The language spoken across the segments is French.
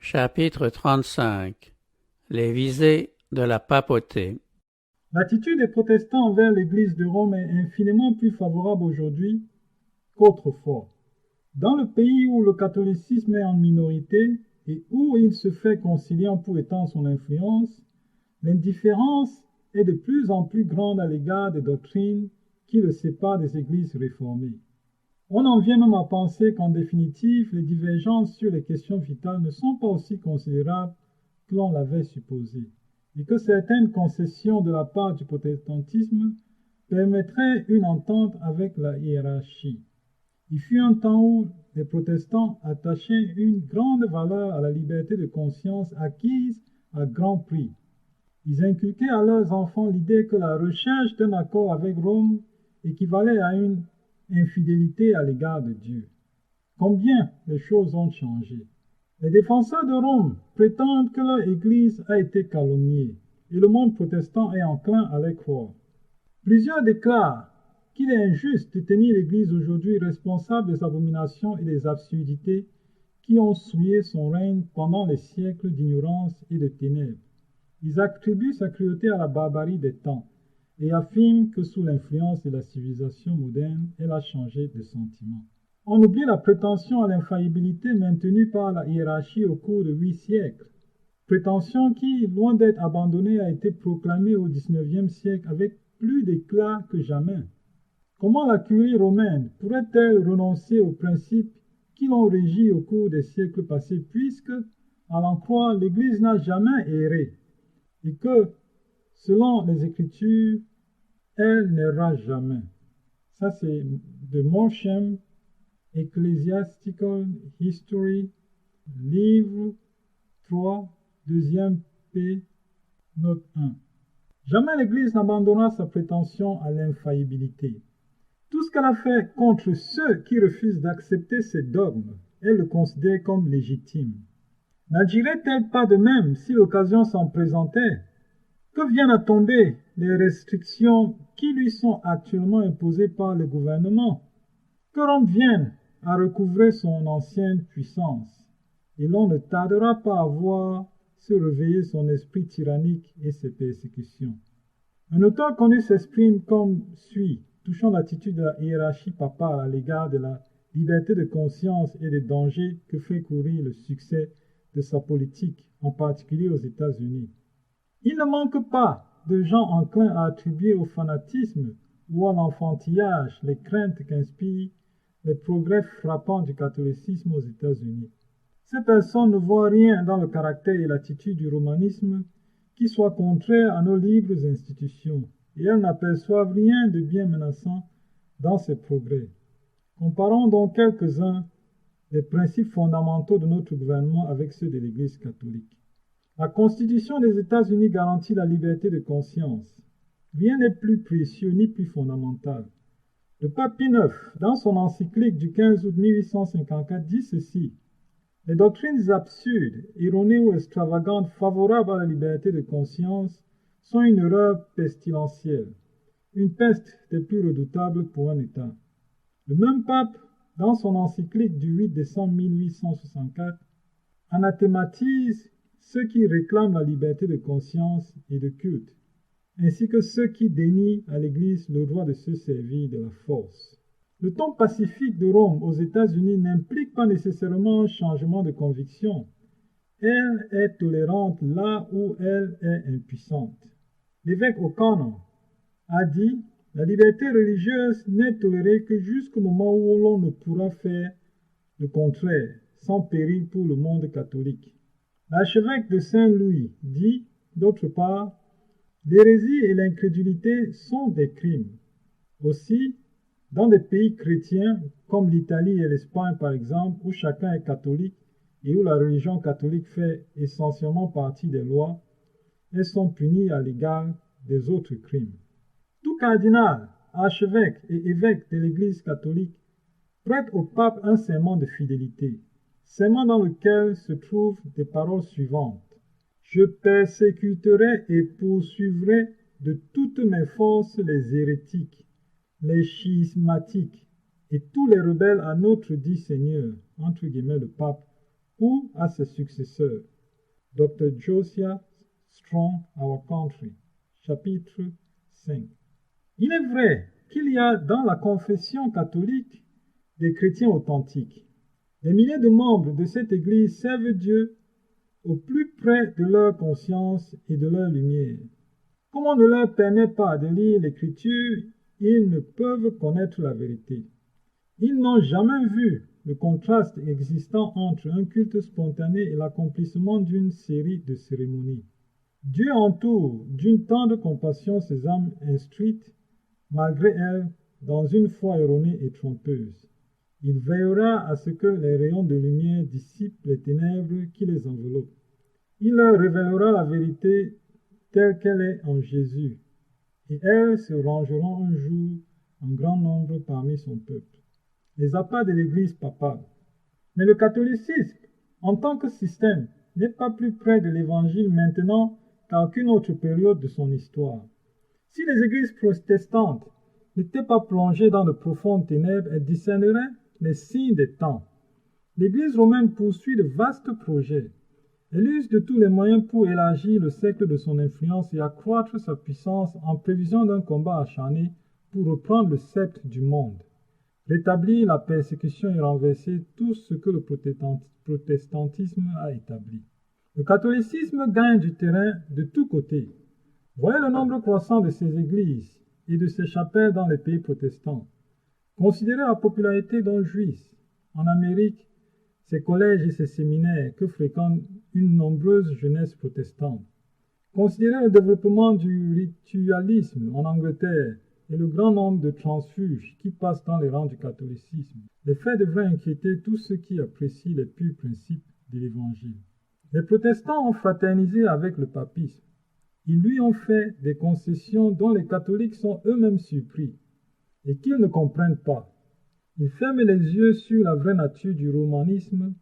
Chapitre 35. Les visées de la papauté. L'attitude des protestants envers l'Église de Rome est infiniment plus favorable aujourd'hui qu'autrefois. Dans le pays où le catholicisme est en minorité et où il se fait conciliant pour étendre son influence, l'indifférence est de plus en plus grande à l'égard des doctrines qui le séparent des églises réformées. On en vient même à penser qu'en définitive, les divergences sur les questions vitales ne sont pas aussi considérables que l'on l'avait supposé, et que certaines concessions de la part du protestantisme permettraient une entente avec la hiérarchie. Il fut un temps où les protestants attachaient une grande valeur à la liberté de conscience acquise à grand prix. Ils inculquaient à leurs enfants l'idée que la recherche d'un accord avec Rome équivalait à une infidélité à l'égard de Dieu. Combien les choses ont changé. Les défenseurs de Rome prétendent que leur Église a été calomniée et le monde protestant est enclin à les croire. Plusieurs déclarent qu'il est injuste de tenir l'Église aujourd'hui responsable des abominations et des absurdités qui ont souillé son règne pendant les siècles d'ignorance et de ténèbres. Ils attribuent sa cruauté à la barbarie des temps et affirment que sous l'influence de la civilisation moderne, elle a changé de sentiment. On oublie la prétention à l'infaillibilité maintenue par la hiérarchie au cours de 8 siècles. Prétention qui, loin d'être abandonnée, a été proclamée au XIXe siècle avec plus d'éclat que jamais. Comment la curie romaine pourrait-elle renoncer aux principes qui l'ont régi au cours des siècles passés, puisque, à l'en croire, l'Église n'a jamais erré, et que, selon les Écritures, elle n'erra jamais. Ça, c'est de Monchem, Ecclesiastical History, livre 3, deuxième P, note 1. Jamais l'Église n'abandonnera sa prétention à l'infaillibilité. Tout ce qu'elle a fait contre ceux qui refusent d'accepter ses dogmes, elle le considère comme légitime. N'agirait-elle pas de même si l'occasion s'en présentait? Que viennent à tomber les restrictions qui lui sont actuellement imposées par le gouvernement? Que Rome vienne à recouvrer son ancienne puissance, et l'on ne tardera pas à voir se réveiller son esprit tyrannique et ses persécutions. Un auteur connu s'exprime comme suit, touchant l'attitude de la hiérarchie papale à l'égard de la liberté de conscience et des dangers que fait courir le succès de sa politique, en particulier aux États-Unis. Il ne manque pas de gens enclins à attribuer au fanatisme ou à l'enfantillage les craintes qu'inspirent les progrès frappants du catholicisme aux États-Unis. Ces personnes ne voient rien dans le caractère et l'attitude du romanisme qui soit contraire à nos libres institutions, et elles n'aperçoivent rien de bien menaçant dans ces progrès. Comparons donc quelques-uns des principes fondamentaux de notre gouvernement avec ceux de l'Église catholique. La Constitution des États-Unis garantit la liberté de conscience. Rien n'est plus précieux ni plus fondamental. Le pape Pie IX, dans son encyclique du 15 août 1854, dit ceci: « Les doctrines absurdes, erronées ou extravagantes favorables à la liberté de conscience sont une erreur pestilentielle, une peste des plus redoutables pour un État. » Le même pape, dans son encyclique du 8 décembre 1864, anathématise ceux qui réclament la liberté de conscience et de culte, ainsi que ceux qui dénient à l'Église le droit de se servir de la force. Le ton pacifique de Rome aux États-Unis n'implique pas nécessairement un changement de conviction. Elle est tolérante là où elle est impuissante. L'évêque O'Connor a dit: « La liberté religieuse n'est tolérée que jusqu'au moment où l'on ne pourra faire le contraire, sans péril pour le monde catholique. » L'archevêque de Saint-Louis dit, d'autre part, « L'hérésie et l'incrédulité sont des crimes. » Aussi, dans des pays chrétiens comme l'Italie et l'Espagne par exemple, où chacun est catholique et où la religion catholique fait essentiellement partie des lois, elles sont punies à l'égard des autres crimes. Tout cardinal, archevêque et évêque de l'Église catholique prête au pape un serment de fidélité, serment dans lequel se trouvent des paroles suivantes: « Je persécuterai et poursuivrai de toutes mes forces les hérétiques, les schismatiques et tous les rebelles à notre dit Seigneur, » entre guillemets le pape, ou à ses successeurs. Dr. Josiah Strong, Our Country, chapitre 5. Il est vrai qu'il y a dans la confession catholique des chrétiens authentiques. Des milliers de membres de cette Église servent Dieu au plus près de leur conscience et de leur lumière. Comme on ne leur permet pas de lire l'Écriture, ils ne peuvent connaître la vérité. Ils n'ont jamais vu le contraste existant entre un culte spontané et l'accomplissement d'une série de cérémonies. Dieu entoure d'une tendre compassion ces âmes instruites, malgré elles, dans une foi erronée et trompeuse. Il veillera à ce que les rayons de lumière dissipent les ténèbres qui les enveloppent. Il leur révélera la vérité telle qu'elle est en Jésus, et elles se rangeront un jour en grand nombre parmi son peuple. Les appâts de l'Église papale. Mais le catholicisme, en tant que système, n'est pas plus près de l'Évangile maintenant qu'à aucune autre période de son histoire. Si les églises protestantes n'étaient pas plongées dans de profondes ténèbres, elles discerneraient les signes des temps. L'Église romaine poursuit de vastes projets. Elle use de tous les moyens pour élargir le cercle de son influence et accroître sa puissance en prévision d'un combat acharné pour reprendre le sceptre du monde, rétablir la persécution et renverser tout ce que le protestantisme a établi. Le catholicisme gagne du terrain de tous côtés. Voyez le nombre croissant de ses églises et de ses chapelles dans les pays protestants. Considérez la popularité dont jouissent, en Amérique, ses collèges et ses séminaires que fréquente une nombreuse jeunesse protestante. Considérez le développement du ritualisme en Angleterre et le grand nombre de transfuges qui passent dans les rangs du catholicisme. Les faits devraient inquiéter tous ceux qui apprécient les purs principes de l'Évangile. Les protestants ont fraternisé avec le papisme. Ils lui ont fait des concessions dont les catholiques sont eux-mêmes surpris et qu'ils ne comprennent pas. Ils ferment les yeux sur la vraie nature du romanisme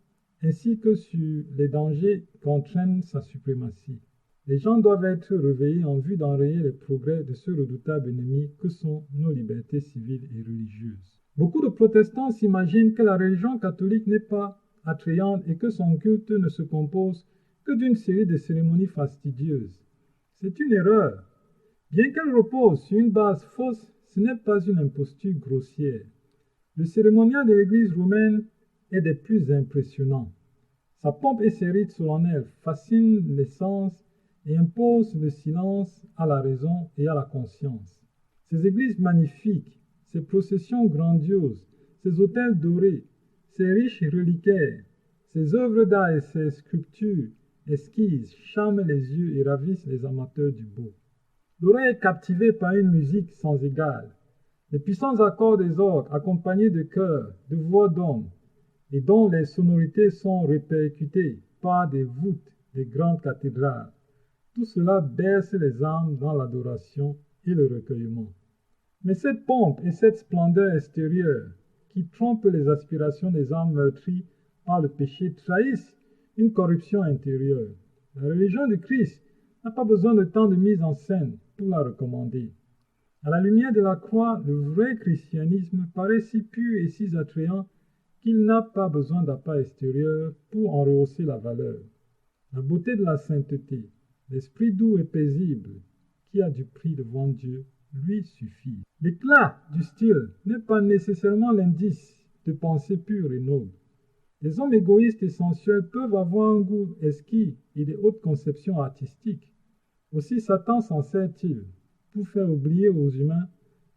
ainsi que sur les dangers qu'entraîne sa suprématie. Les gens doivent être réveillés en vue d'enrayer les progrès de ce redoutable ennemi que sont nos libertés civiles et religieuses. Beaucoup de protestants s'imaginent que la religion catholique n'est pas attrayante et que son culte ne se compose que d'une série de cérémonies fastidieuses. C'est une erreur. Bien qu'elle repose sur une base fausse, ce n'est pas une imposture grossière. Le cérémonial de l'Église romaine est des plus impressionnants. Sa pompe et ses rites solennels fascinent les sens et imposent le silence à la raison et à la conscience. Ces églises magnifiques, ces processions grandioses, ces autels dorés, ces riches reliquaires, ces œuvres d'art et ces sculptures exquises charment les yeux et ravissent les amateurs du beau. L'oreille est captivée par une musique sans égale. Les puissants accords des orgues accompagnés de chœurs, de voix d'hommes, et dont les sonorités sont répercutées par des voûtes des grandes cathédrales. Tout cela berce les âmes dans l'adoration et le recueillement. Mais cette pompe et cette splendeur extérieure qui trompent les aspirations des âmes meurtries par le péché trahissent une corruption intérieure. La religion du Christ n'a pas besoin de tant de mise en scène pour la recommander. À la lumière de la croix, le vrai christianisme paraît si pur et si attrayant qu'il n'a pas besoin d'appât extérieur pour en rehausser la valeur. La beauté de la sainteté, l'esprit doux et paisible qui a du prix devant Dieu, lui suffit. L'éclat du style n'est pas nécessairement l'indice de pensées pures et nobles. Les hommes égoïstes et sensuels peuvent avoir un goût exquis et de hautes conceptions artistiques. Aussi Satan s'en sert-il pour faire oublier aux humains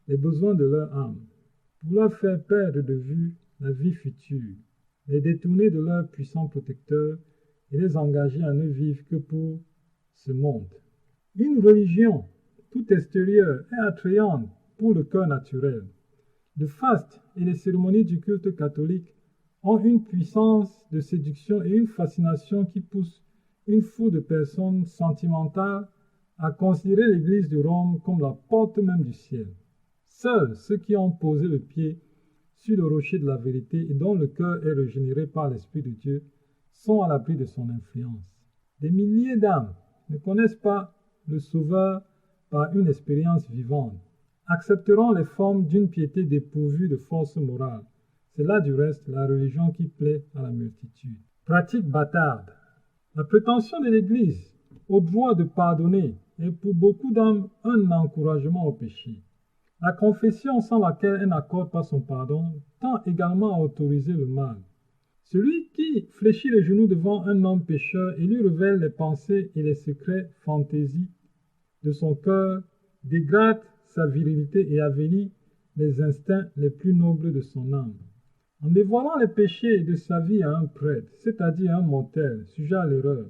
les besoins de leur âme, pour leur faire perdre de vue la vie future, les détourner de leur puissant protecteur et les engager à ne vivre que pour ce monde. Une religion tout extérieure est attrayante pour le cœur naturel. Le faste et les cérémonies du culte catholique ont une puissance de séduction et une fascination qui poussent une foule de personnes sentimentales à considérer l'Église de Rome comme la porte même du ciel. Seuls ceux qui ont posé le pied sur le rocher de la vérité et dont le cœur est régénéré par l'Esprit de Dieu sont à l'abri de son influence. Des milliers d'âmes ne connaissent pas le Sauveur par une expérience vivante, accepteront les formes d'une piété dépourvue de force morale. C'est là du reste la religion qui plaît à la multitude. Pratique bâtarde. La prétention de l'Église au droit de pardonner est pour beaucoup d'hommes un encouragement au péché. La confession sans laquelle elle n'accorde pas son pardon tend également à autoriser le mal. Celui qui fléchit les genoux devant un homme pécheur et lui révèle les pensées et les secrets fantaisies de son cœur dégrade sa virilité et avilit les instincts les plus nobles de son âme. En dévoilant les péchés de sa vie à un prêtre, c'est-à-dire un mortel, sujet à l'erreur,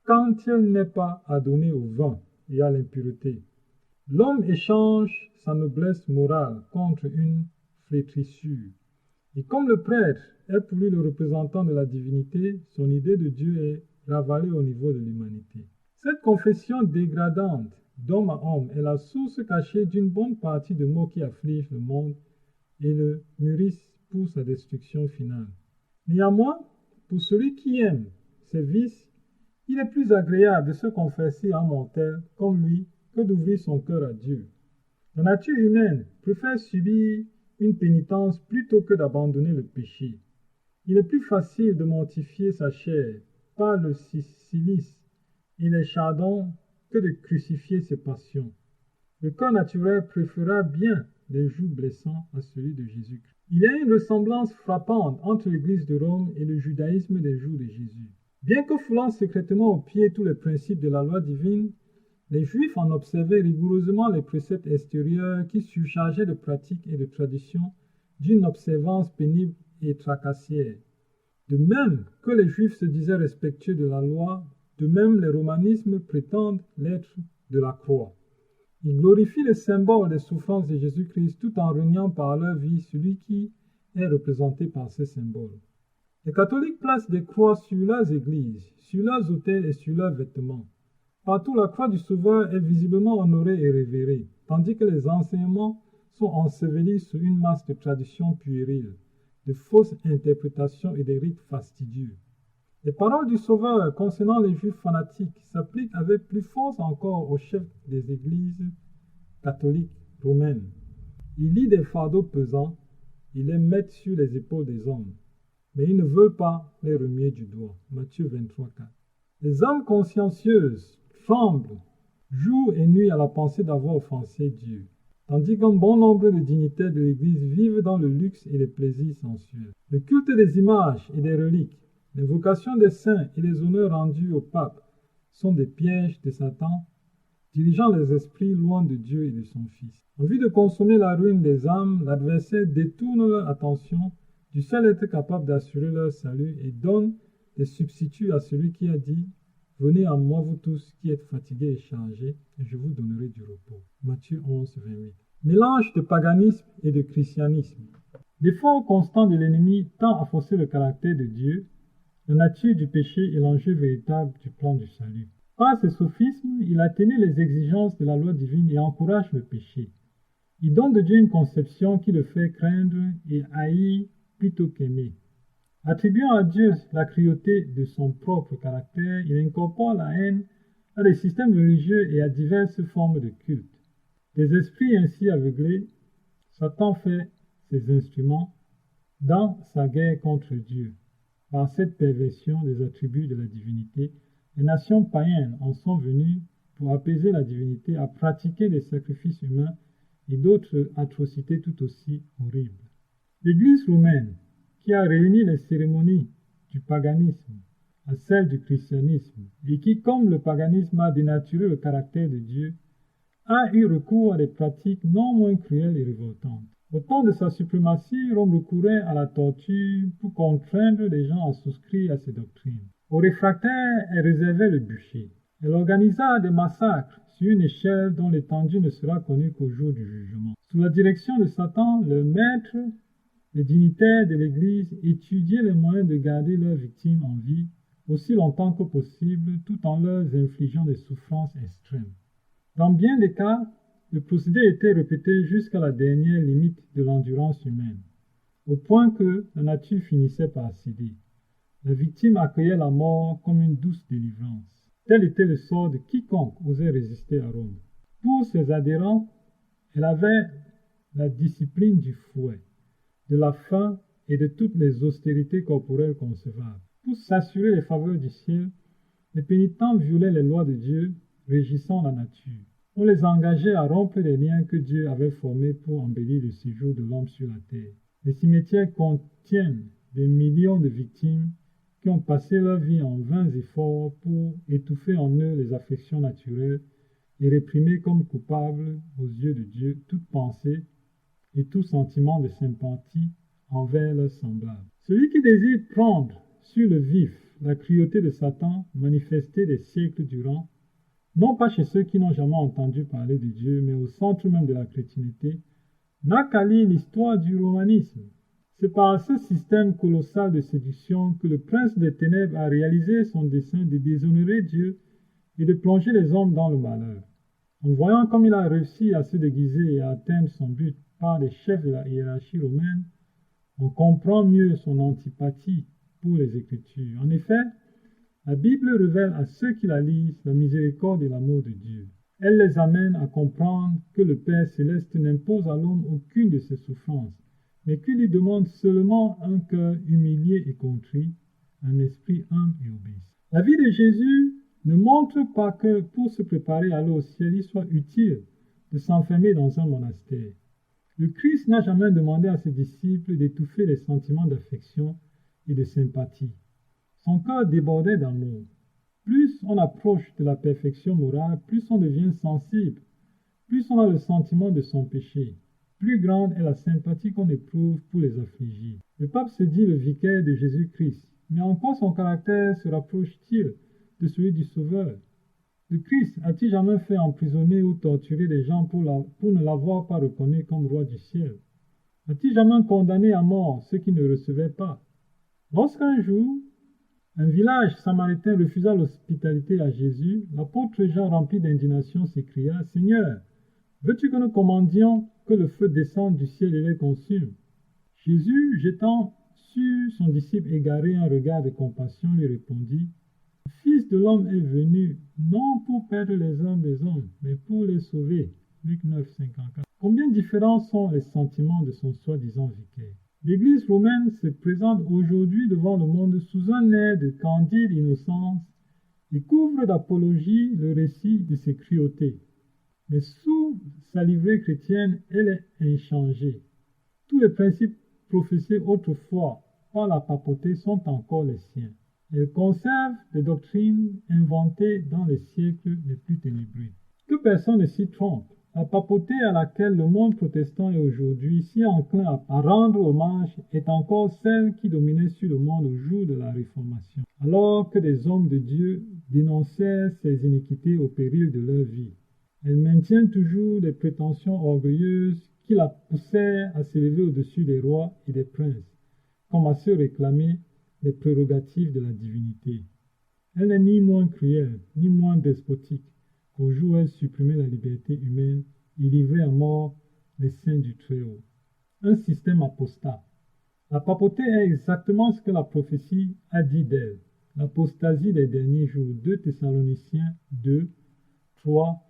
quand il n'est pas adonné au vin et à l'impureté, l'homme échange sa noblesse morale contre une flétrissure. Et comme le prêtre est pour lui le représentant de la divinité, son idée de Dieu est ravalée au niveau de l'humanité. Cette confession dégradante d'homme à homme est la source cachée d'une bonne partie de maux qui affligent le monde et le mûrissent pour sa destruction finale. Néanmoins, pour celui qui aime ses vices, il est plus agréable de se confesser en mortel comme lui que d'ouvrir son cœur à Dieu. La nature humaine préfère subir une pénitence plutôt que d'abandonner le péché. Il est plus facile de mortifier sa chair par le silice et les chardons que de crucifier ses passions. Le corps naturel préféra bien les jougs blessants à celui de Jésus-Christ. Il y a une ressemblance frappante entre l'Église de Rome et le judaïsme des jours de Jésus. Bien que foulant secrètement aux pieds tous les principes de la loi divine, les Juifs en observaient rigoureusement les préceptes extérieurs qui surchargeaient de pratiques et de traditions d'une observance pénible et tracassière. De même que les Juifs se disaient respectueux de la loi, de même les romanismes prétendent l'être de la croix. Ils glorifient le symbole des souffrances de Jésus-Christ tout en reniant par leur vie celui qui est représenté par ces symboles. Les catholiques placent des croix sur leurs églises, sur leurs autels et sur leurs vêtements. Partout, la croix du Sauveur est visiblement honorée et révérée, tandis que les enseignements sont ensevelis sous une masse de traditions puériles, de fausses interprétations et des rites fastidieux. Les paroles du Sauveur concernant les Juifs fanatiques s'appliquent avec plus force encore aux chefs des églises catholiques romaines. Ils lient des fardeaux pesants, ils les mettent sur les épaules des hommes, mais ils ne veulent pas les remuer du doigt. Matthieu 23, 4. Les âmes consciencieuses tremblent jour et nuit à la pensée d'avoir offensé Dieu, tandis qu'un bon nombre de dignitaires de l'Église vivent dans le luxe et les plaisirs sensuels. Le culte des images et des reliques, l'invocation des saints et les honneurs rendus au pape sont des pièges de Satan, dirigeant les esprits loin de Dieu et de son Fils. En vue de consommer la ruine des âmes, l'adversaire détourne leur attention du seul être capable d'assurer leur salut et donne des substituts à celui qui a dit « Venez à moi vous tous qui êtes fatigués et chargés, et je vous donnerai du repos. » Matthieu 11, 28. Mélange de paganisme et de christianisme. L'effort constant de l'ennemi tend à fausser le caractère de Dieu, la nature du péché et l'enjeu véritable du plan du salut. Par ce sophisme, il atténue les exigences de la loi divine et encourage le péché. Il donne de Dieu une conception qui le fait craindre et haïr plutôt qu'aimer. Attribuant à Dieu la cruauté de son propre caractère, il incorpore la haine à des systèmes religieux et à diverses formes de culte. Des esprits ainsi aveuglés, Satan fait ses instruments dans sa guerre contre Dieu. Par cette perversion des attributs de la divinité, les nations païennes en sont venues pour apaiser la divinité à pratiquer des sacrifices humains et d'autres atrocités tout aussi horribles. L'Église romaine, qui a réuni les cérémonies du paganisme à celles du christianisme et qui, comme le paganisme a dénaturé le caractère de Dieu, a eu recours à des pratiques non moins cruelles et révoltantes. Au temps de sa suprématie, Rome recourait à la torture pour contraindre les gens à souscrire à ses doctrines. Aux réfractaires, elle réservait le bûcher. Elle organisa des massacres sur une échelle dont l'étendue ne sera connue qu'au jour du jugement. Sous la direction de Satan, le maître, les dignitaires de l'Église étudiaient les moyens de garder leurs victimes en vie aussi longtemps que possible, tout en leur infligeant des souffrances extrêmes. Dans bien des cas, le procédé était répété jusqu'à la dernière limite de l'endurance humaine, au point que la nature finissait par céder. La victime accueillait la mort comme une douce délivrance. Tel était le sort de quiconque osait résister à Rome. Pour ses adhérents, elle avait la discipline du fouet, de la faim et de toutes les austérités corporelles concevables. Pour s'assurer les faveurs du ciel, les pénitents violaient les lois de Dieu régissant la nature. On les engageait à rompre les liens que Dieu avait formés pour embellir le séjour de l'homme sur la terre. Les cimetières contiennent des millions de victimes qui ont passé leur vie en vains efforts pour étouffer en eux les affections naturelles et réprimer comme coupables aux yeux de Dieu toute pensée et tout sentiment de sympathie envers leurs semblables. Celui qui désire prendre sur le vif la cruauté de Satan manifestée des siècles durant, non pas chez ceux qui n'ont jamais entendu parler de Dieu, mais au centre même de la chrétienté, n'a qu'à lire l'histoire du romanisme. C'est par ce système colossal de séduction que le prince des ténèbres a réalisé son dessein de déshonorer Dieu et de plonger les hommes dans le malheur. En voyant comme il a réussi à se déguiser et à atteindre son but par les chefs de la hiérarchie romaine, on comprend mieux son antipathie pour les Écritures. En effet, la Bible révèle à ceux qui la lisent la miséricorde et l'amour de Dieu. Elle les amène à comprendre que le Père céleste n'impose à l'homme aucune de ses souffrances, mais qu'il lui demande seulement un cœur humilié et contrit, un esprit humble et obéissant. La vie de Jésus ne montre pas que pour se préparer à aller au ciel, il soit utile de s'enfermer dans un monastère. Le Christ n'a jamais demandé à ses disciples d'étouffer les sentiments d'affection et de sympathie. Son cœur débordait d'amour. Plus on approche de la perfection morale, plus on devient sensible, plus on a le sentiment de son péché, plus grande est la sympathie qu'on éprouve pour les affligés. Le pape se dit le vicaire de Jésus-Christ, mais en quoi son caractère se rapproche-t-il de celui du Sauveur? Le Christ a-t-il jamais fait emprisonner ou torturer les gens pour ne l'avoir pas reconnu comme roi du ciel? A-t-il jamais condamné à mort ceux qui ne recevaient pas? Lorsqu'un jour, un village samaritain refusa l'hospitalité à Jésus, l'apôtre Jean, rempli d'indignation, s'écria: « Seigneur, veux-tu que nous commandions que le feu descende du ciel et les consume ?» Jésus, jetant sur son disciple égaré un regard de compassion, lui répondit: « Le Fils de l'homme est venu, non pour perdre les âmes des hommes, mais pour les sauver. » Luc 9, 54. Combien différents sont les sentiments de son soi-disant vicaire. L'Église romaine se présente aujourd'hui devant le monde sous un air de candide innocence et couvre d'apologie le récit de ses cruautés. Mais sous sa livrée chrétienne, elle est inchangée. Tous les principes professés autrefois par la papauté sont encore les siens. Elle conserve des doctrines inventées dans les siècles les plus ténébreux. Que personne ne s'y trompe. La papauté à laquelle le monde protestant est aujourd'hui si enclin à rendre hommage est encore celle qui dominait sur le monde au jour de la Réformation, alors que des hommes de Dieu dénonçaient ces iniquités au péril de leur vie. Elle maintient toujours des prétentions orgueilleuses qui la poussèrent à s'élever au-dessus des rois et des princes, comme à se réclamer les prérogatives de la divinité. Elle n'est ni moins cruelle, ni moins despotique qu'au jour où elle supprimait la liberté humaine et livrait à mort les saints du Très-Haut. Un système apostat. La papauté est exactement ce que la prophétie a dit d'elle. L'apostasie des derniers jours. 2 Thessaloniciens 2, 3,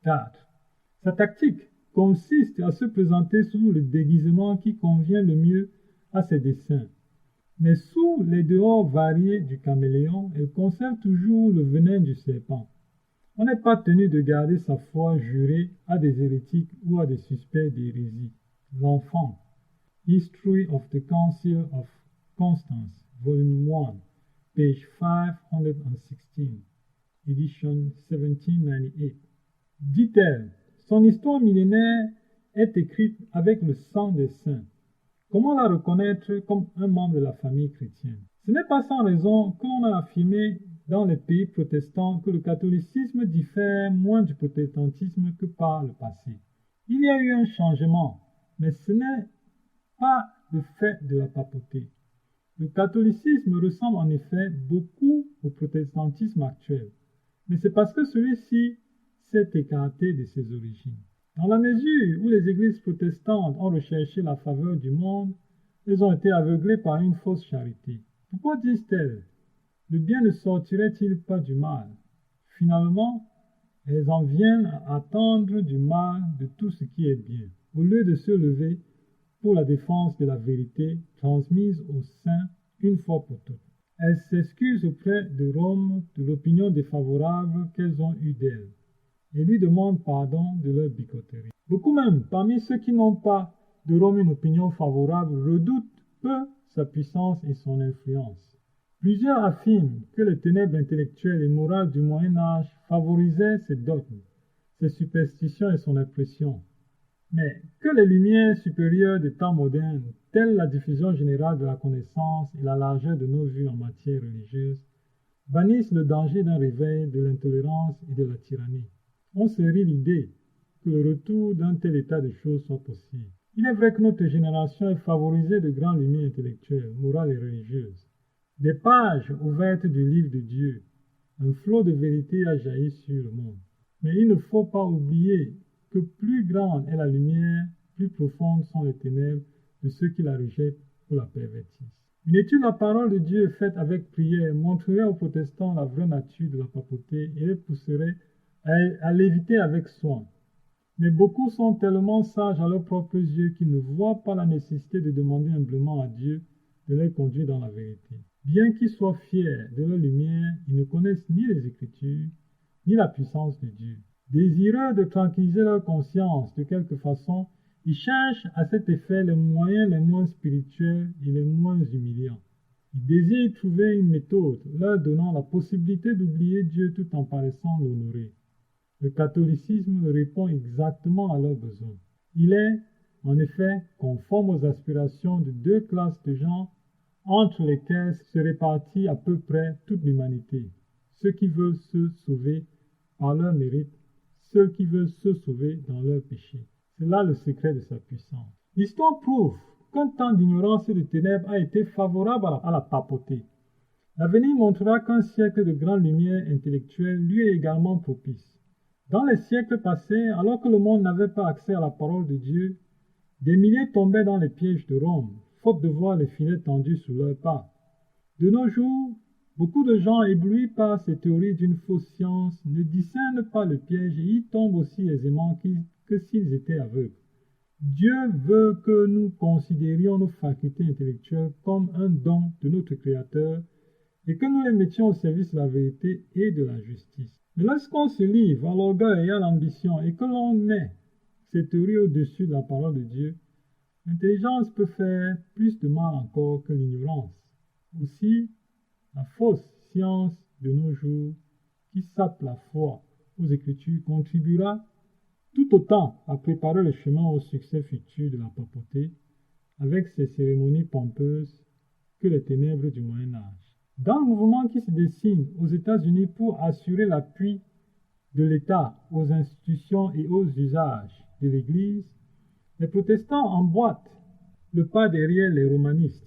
4. Sa tactique consiste à se présenter sous le déguisement qui convient le mieux à ses desseins. Mais sous les dehors variés du caméléon, elle conserve toujours le venin du serpent. On n'est pas tenu de garder sa foi jurée à des hérétiques ou à des suspects d'hérésie. L'enfant. History of the Council of Constance, Volume 1, page 516, edition 1798. Dit-elle, son histoire millénaire est écrite avec le sang des saints. Comment la reconnaître comme un membre de la famille chrétienne? Ce n'est pas sans raison que l'on a affirmé dans les pays protestants que le catholicisme diffère moins du protestantisme que par le passé. Il y a eu un changement, mais ce n'est pas le fait de la papauté. Le catholicisme ressemble en effet beaucoup au protestantisme actuel, mais c'est parce que celui-ci s'est écarté de ses origines. Dans la mesure où les églises protestantes ont recherché la faveur du monde, elles ont été aveuglées par une fausse charité. Pourquoi disent-elles: le bien ne sortirait-il pas du mal? Finalement, elles en viennent à attendre du mal de tout ce qui est bien, au lieu de se lever pour la défense de la vérité transmise aux saints une fois pour toutes. Elles s'excusent auprès de Rome de l'opinion défavorable qu'elles ont eue d'elle et lui demandent pardon de leur bigoterie. Beaucoup même, parmi ceux qui n'ont pas de Rome une opinion favorable, redoutent peu sa puissance et son influence. Plusieurs affirment que les ténèbres intellectuelles et morales du Moyen-Âge favorisaient ses dogmes, ses superstitions et son impression, mais que les lumières supérieures des temps modernes, telles la diffusion générale de la connaissance et la largeur de nos vues en matière religieuse, bannissent le danger d'un réveil de l'intolérance et de la tyrannie. On se rit l'idée que le retour d'un tel état de choses soit possible. Il est vrai que notre génération est favorisée de grandes lumières intellectuelles, morales et religieuses. Des pages ouvertes du livre de Dieu, un flot de vérité a jailli sur le monde. Mais il ne faut pas oublier que plus grande est la lumière, plus profondes sont les ténèbres de ceux qui la rejettent ou la pervertissent. Une étude de la parole de Dieu faite avec prière montrerait aux protestants la vraie nature de la papauté et les pousserait à l'éviter avec soin. Mais beaucoup sont tellement sages à leurs propres yeux qu'ils ne voient pas la nécessité de demander humblement à Dieu de les conduire dans la vérité. Bien qu'ils soient fiers de leur lumière, ils ne connaissent ni les Écritures, ni la puissance de Dieu. Désireux de tranquilliser leur conscience de quelque façon, ils cherchent à cet effet les moyens les moins spirituels et les moins humiliants. Ils désirent trouver une méthode leur donnant la possibilité d'oublier Dieu tout en paraissant l'honorer. Le catholicisme répond exactement à leurs besoins. Il est, en effet, conforme aux aspirations de deux classes de gens entre lesquelles se répartit à peu près toute l'humanité. Ceux qui veulent se sauver par leur mérite, ceux qui veulent se sauver dans leur péché. C'est là le secret de sa puissance. L'histoire prouve qu'un temps d'ignorance et de ténèbres a été favorable à la papauté. L'avenir montrera qu'un siècle de grande lumière intellectuelle lui est également propice. Dans les siècles passés, alors que le monde n'avait pas accès à la parole de Dieu, des milliers tombaient dans les pièges de Rome, faute de voir les filets tendus sous leurs pas. De nos jours, beaucoup de gens éblouis par ces théories d'une fausse science ne discernent pas le piège et y tombent aussi aisément que s'ils étaient aveugles. Dieu veut que nous considérions nos facultés intellectuelles comme un don de notre Créateur et que nous les mettions au service de la vérité et de la justice. Mais lorsqu'on se livre à l'orgueil et à l'ambition et que l'on met ces théories au-dessus de la parole de Dieu, l'intelligence peut faire plus de mal encore que l'ignorance. Aussi, la fausse science de nos jours, qui sape la foi aux Écritures, contribuera tout autant à préparer le chemin au succès futur de la papauté avec ses cérémonies pompeuses que les ténèbres du Moyen-Âge. Dans le mouvement qui se dessine aux États-Unis pour assurer l'appui de l'État aux institutions et aux usages de l'Église, les protestants emboîtent le pas derrière les romanistes.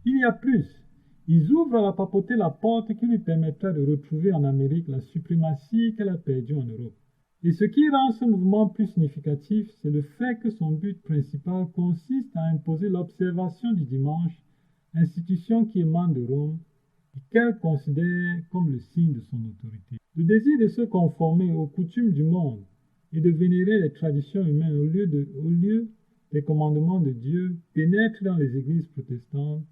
Il y a plus, ils ouvrent à la papauté la porte qui lui permettra de retrouver en Amérique la suprématie qu'elle a perdue en Europe. Et ce qui rend ce mouvement plus significatif, c'est le fait que son but principal consiste à imposer l'observation du dimanche, institution qui émane de Rome et qu'elle considère comme le signe de son autorité. Le désir de se conformer aux coutumes du monde et de vénérer les traditions humaines au lieu des commandements de Dieu pénètre dans les églises protestantes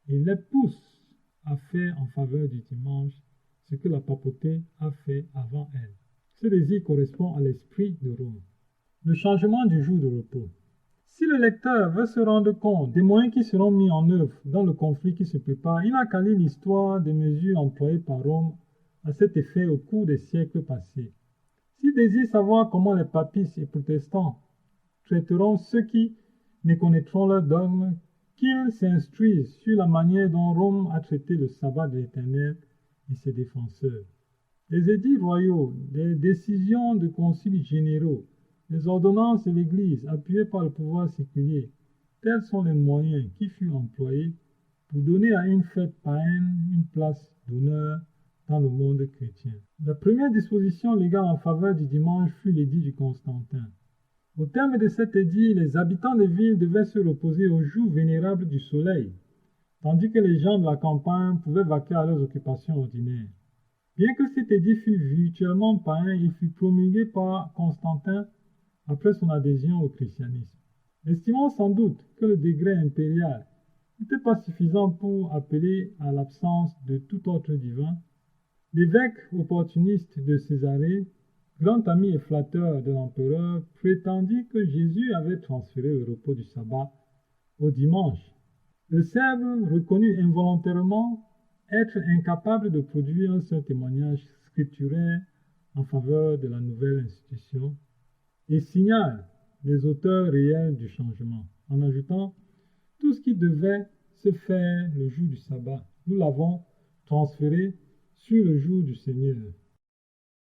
et les pousse à faire en faveur du dimanche ce que la papauté a fait avant elle. Ce désir correspond à l'esprit de Rome. Le changement du jour de repos. Si le lecteur veut se rendre compte des moyens qui seront mis en œuvre dans le conflit qui se prépare, il n'a qu'à lire l'histoire des mesures employées par Rome à cet effet au cours des siècles passés. S'il désire savoir comment les papistes et protestants traiteront ceux qui méconnaîtront leur dogme, qu'ils s'instruisent sur la manière dont Rome a traité le sabbat de l'Éternel et ses défenseurs. Les édits royaux, les décisions de conciles généraux, les ordonnances de l'Église appuyées par le pouvoir séculier, tels sont les moyens qui furent employés pour donner à une fête païenne une place d'honneur dans le monde chrétien. La première disposition légale en faveur du dimanche fut l'édit de Constantin. Au terme de cet édit, les habitants des villes devaient se reposer au jour vénérable du soleil, tandis que les gens de la campagne pouvaient vaquer à leurs occupations ordinaires. Bien que cet édit fût virtuellement païen, il fut promulgué par Constantin après son adhésion au christianisme. Estimant sans doute que le décret impérial n'était pas suffisant pour appeler à l'absence de tout ordre divin. L'évêque opportuniste de Césarée, grand ami et flatteur de l'empereur, prétendit que Jésus avait transféré le repos du sabbat au dimanche. Le Serbe reconnut involontairement être incapable de produire un seul témoignage scripturaire en faveur de la nouvelle institution et signale les auteurs réels du changement en ajoutant « Tout ce qui devait se faire le jour du sabbat, nous l'avons transféré sur le jour du Seigneur.